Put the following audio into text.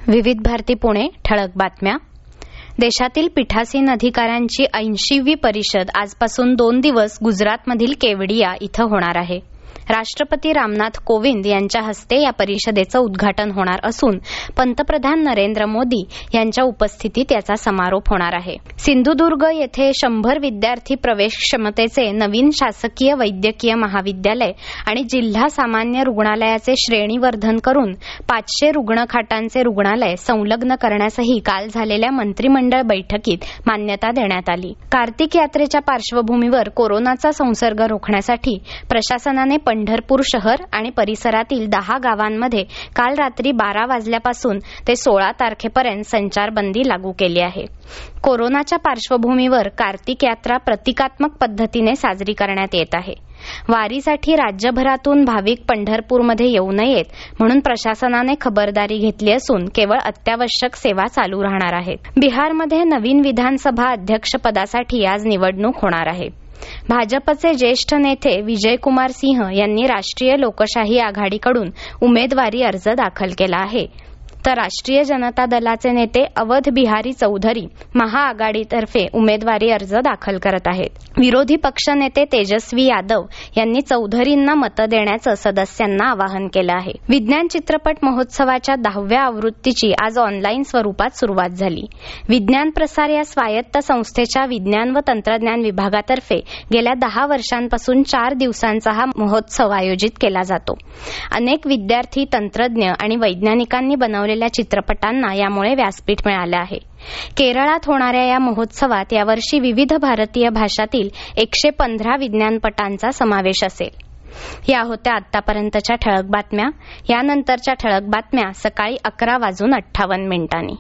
विविध भारती पुणे ठळक बातम्या. देशातील पीठासीन अधिकाऱ्यांची 80वी परिषद आजपासून 2 दिवस गुजरातमधील केवडिया इथं होणार आहे. राष्ट्रपती रामनाथ कोविंद यांच्या हस्ते या परिषदेचं उद्घाटन होणार असून पंतप्रधान नरेंद्र मोदी यांच्या उपस्थितीत याचा समारोप होणार आहे. सिंधुदुर्ग येथे 100 विद्यार्थी प्रवेश क्षमतेचे नवीन शासकीय वैद्यकीय महाविद्यालय आणि जिल्हा सामान्य रुग्णालयाचे श्रेणीवर्धन करून 500 रुग्णखाटांचे रुग्णालय संलग्न करण्यासही काल झालेल्या मंत्रिमंडळ बैठकीत मान्यता देण्यात आली. कार्तिक यात्रेच्या पार्श्वभूमीवर कोरोनाचा संसर्ग रोखण्यासाठी प्रशासनाने पंढरपूर शहर आणि परिसरातील 10 गावांमध्ये काल रात्री 12 वाजल्यापासून ते 16 तारखेपर्यंत संचारबंदी लागू केली आहे. कोरोनाच्या पार्श्वभूमीवर कार्तिक यात्रा प्रतिकात्मक पद्धतीने साजरी करण्यात येत आहे. वारीसाठी राज्यभरातून भाविक पंढरपूरमध्ये येऊ नयेत म्हणून प्रशासनाने खबरदारी घेतली असून केवळ अत्यावश्यक सेवा चालू राहणार आहेत. बिहारमध्ये नवीन विधानसभा अध्यक्षपदासाठी आज निवडणूक होणार आहे. भाजपचे ज्येष्ठ नेते विजयकुमार सिंह यांनी राष्ट्रीय लोकशाही आघाडीकडून उमेदवारी अर्ज दाखल केला आहे, तर राष्ट्रीय जनता दलाचे नेते अवध बिहारी चौधरी महाआघाडीतर्फे उमेदवारी अर्ज दाखल करत आहेत. विरोधी पक्षनेते तेजस्वी यादव यांनी चौधरींना मतं देण्याचं सदस्यांना आवाहन केलं आहे. विज्ञान चित्रपट महोत्सवाच्या 10व्या आवृत्तीची आज ऑनलाईन स्वरूपात सुरुवात झाली. विज्ञान प्रसार या स्वायत्त संस्थेच्या विज्ञान व तंत्रज्ञान विभागातर्फे गेल्या 10 वर्षांपासून 4 दिवसांचा हा महोत्सव आयोजित केला जातो. अनेक विद्यार्थी, तंत्रज्ञ आणि वैज्ञानिकांनी बनवलेल्या चित्रपटांना यामुळे व्यासपीठ मिळाले आहे. केरळात होणाऱ्या या महोत्सवात यावर्षी विविध भारतीय भाषातील 115 विज्ञानपटांचा समावेश असेल. या होत्या आतापर्यंतच्या ठळक बातम्या. यानंतरच्या ठळक बातम्या सकाळी 11:58 मिनिटांनी.